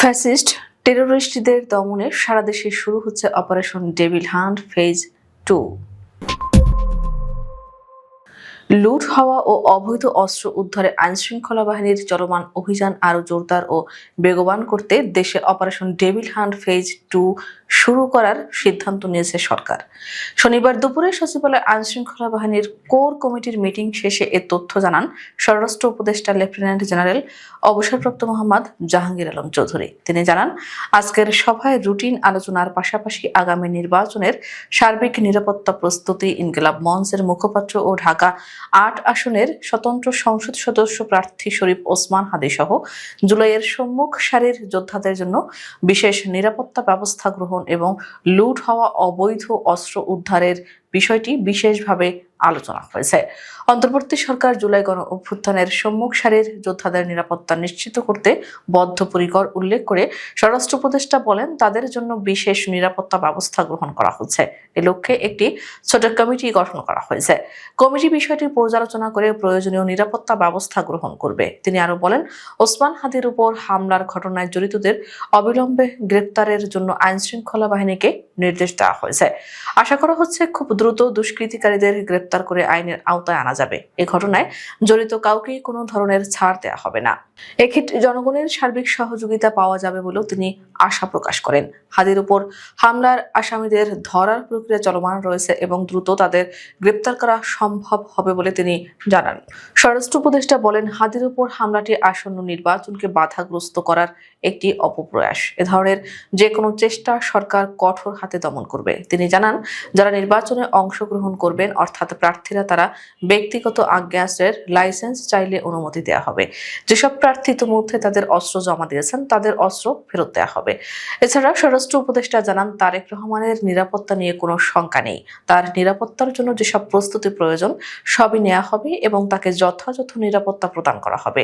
Fascist টেররিস্টদের দমনে সারা দেশে শুরু হচ্ছে অপারেশন ডেভিল হান্ট ফেজ 2। লুট হওয়া ও অবৈধ অস্ত্র উদ্ধারে আইনশৃঙ্খলা বাহিনীর চলমান অভিযান আরও জোরদার ও বেগবান করতে দেশে অপারেশন ডেভিল হান্ট ফেজ 2 শুরু করার সিদ্ধান্ত নিয়েছে সরকার। শনিবার দুপুরে সচিবালয়ে আইনশৃঙ্খলা বাহিনীর কোর কমিটির মিটিং শেষে এ তথ্য জানান স্বরাষ্ট্র উপদেষ্টা লেফটেন্যান্ট জেনারেল অবসরপ্রাপ্ত মোহাম্মদ জাহাঙ্গীর আলম চৌধুরী। তিনি জানান, আজকের সভায় রুটিন আলোচনার পাশাপাশি আগামী নির্বাচনের সার্বিক নিরাপত্তা প্রস্তুতি, ইনকিলাব মঞ্চের মুখপাত্র ও ঢাকা ৮ আসনের স্বতন্ত্র সংসদ সদস্য প্রার্থী শরীফ ওসমান হাদী সহ জুলাইয়ের সম্মুখ সারির যোদ্ধাদের জন্য বিশেষ নিরাপত্তা ব্যবস্থা গ্রহণ এবং লুট হওয়া অবৈধ অস্ত্র উদ্ধারের বিষয়টি বিশেষভাবে আলোচনা হয়েছে। অন্তর্বর্তী সরকার জুলাই গণ অভ্যুত্থানের সম্মুখ সারির যোদ্ধাদের নিরাপত্তা নিশ্চিত করতে বদ্ধপরিকর উল্লেখ করে স্বরাষ্ট্র উপদেষ্টা বলেন, তাদের জন্য বিশেষ নিরাপত্তা ব্যবস্থা গ্রহণ করা হচ্ছে। এ লক্ষ্যে একটি ছোট কমিটি গঠন করা হয়েছে। কমিটি বিষয়টি পর্যালোচনা করে প্রয়োজনীয় নিরাপত্তা ব্যবস্থা গ্রহণ করবে। তিনি আরো বলেন, ওসমান হাদীর উপর হামলার ঘটনায় জড়িতদের অবিলম্বে গ্রেপ্তারের জন্য আইনশৃঙ্খলা বাহিনীকে নির্দেশ দেওয়া হয়েছে। আশা করা হচ্ছে খুব দ্রুত দুষ্কৃতিকারীদের গ্রেপ্তার করে আইনের আওতায় আনা যাবে। এ ঘটনায় জড়িত কাউকে কোনো ধরনের ছাড় দেওয়া হবে না। এক্ষেত্রে জনগণের সার্বিক সহযোগিতা পাওয়া যাবে বলেও তিনি আশা প্রকাশ করেন। হাদীর উপর হামলার আসামিদের ধরার প্রক্রিয়া চলমান রয়েছে এবং দ্রুত তাদের গ্রেপ্তার করা সম্ভব হবে বলে তিনি জানান। স্বরাষ্ট্র উপদেষ্টা বলেন, হাদীর উপর হামলাটি আসন্ন নির্বাচনকে বাধাগ্রস্ত করার একটি অপপ্রয়াস। এ ধরনের যে কোনো চেষ্টা সরকার কঠোর হাতে দমন করবে। তিনি জানান, যারা নির্বাচনে অংশগ্রহণ করবেন অর্থাৎ প্রার্থীরা, তারা ব্যক্তিগত আগ্নেয়াস্ত্রের লাইসেন্স চাইলে অনুমতি দেওয়া হবে। যেসব প্রার্থী ইতিমধ্যে তাদের অস্ত্র জমা দিয়েছেন তাদের অস্ত্র ফেরত দেওয়া হবে। এছাড়া স্বরাষ্ট্র উপদেষ্টা জানান, তারেক রহমানের নিরাপত্তা নিয়ে কোনো শঙ্কা নেই। তার নিরাপত্তার জন্য যেসব প্রস্তুতি প্রয়োজন সবই নেওয়া হবে এবং তাকে যথাযথ নিরাপত্তা প্রদান করা হবে।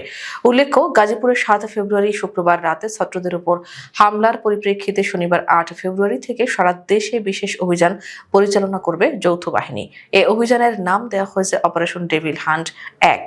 উল্লেখ্য, গাজীপুরে ৭ ফেব্রুয়ারি শুক্রবার রাতে ছাত্রদের উপর হামলার পরিপ্রেক্ষিতে শনিবার ৮ ফেব্রুয়ারি থেকে সারা দেশে বিশেষ অভিযান পরিচালনা করবে যৌথ বাহিনী। এই অভিযানের নাম দেওয়া হয়েছে অপারেশন ডেভিল হান্ট ১।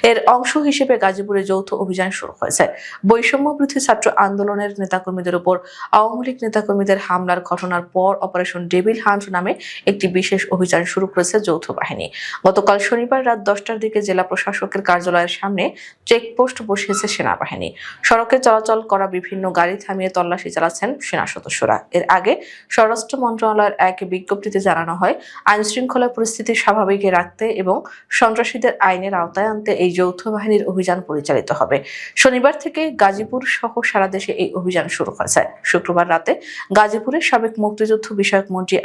এর অংশ হিসেবে গাজীপুরে যৌথ অভিযান শুরু হয়েছে। বৈষম্য বিরোধী ছাত্র আন্দোলনের নেতাকর্মীদের উপর আওয়ামী লীগ নেতাকর্মীদের হামলার ঘটনার পর অপারেশন ডেভিল হান্ট নামে একটি বিশেষ অভিযান শুরু করেছে যৌথ বাহিনী। গতকাল শনিবার রাত ১০টার দিকে জেলা প্রশাসকের কার্যালয়ের সামনে চেকপোস্ট বসিয়েছে সেনাবাহিনী। সড়কে চলাচল করা বিভিন্ন গাড়ি থামিয়ে তল্লাশি চালাচ্ছেন সেনা সদস্যরা। এর আগে স্বরাষ্ট্র মন্ত্রণালয়ের এক বিজ্ঞপ্তিতে জানানো হয়, আইনশৃঙ্খলা পরিস্থিতি স্বাভাবিক রাখতে এবং সন্ত্রাসীদের আইনের আওতায় আনতে এই যৌথ বাহিনীর অভিযান পরিচালিত হবে। শনিবার থেকে গাজীপুর সহ সারা দেশে এই অভিযান শুরু হয়েছে। শুক্রবার রাতে গাজীপুরের সাবেক মুক্তিযুদ্ধ বিষয়ক মন্ত্রী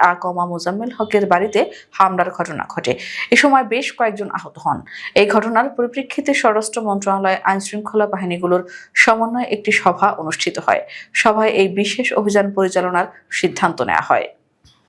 মোজাম্মেল হকের বাড়িতে হামলার ঘটনা ঘটে। এ সময় বেশ কয়েকজন আহত হন। এই ঘটনার পরিপ্রেক্ষিতে স্বরাষ্ট্র মন্ত্রণালয় আইনশৃঙ্খলা বাহিনীগুলোর সমন্বয়ে একটি সভা অনুষ্ঠিত হয়। সভায় এই বিশেষ অভিযান পরিচালনার সিদ্ধান্ত নেওয়া হয়।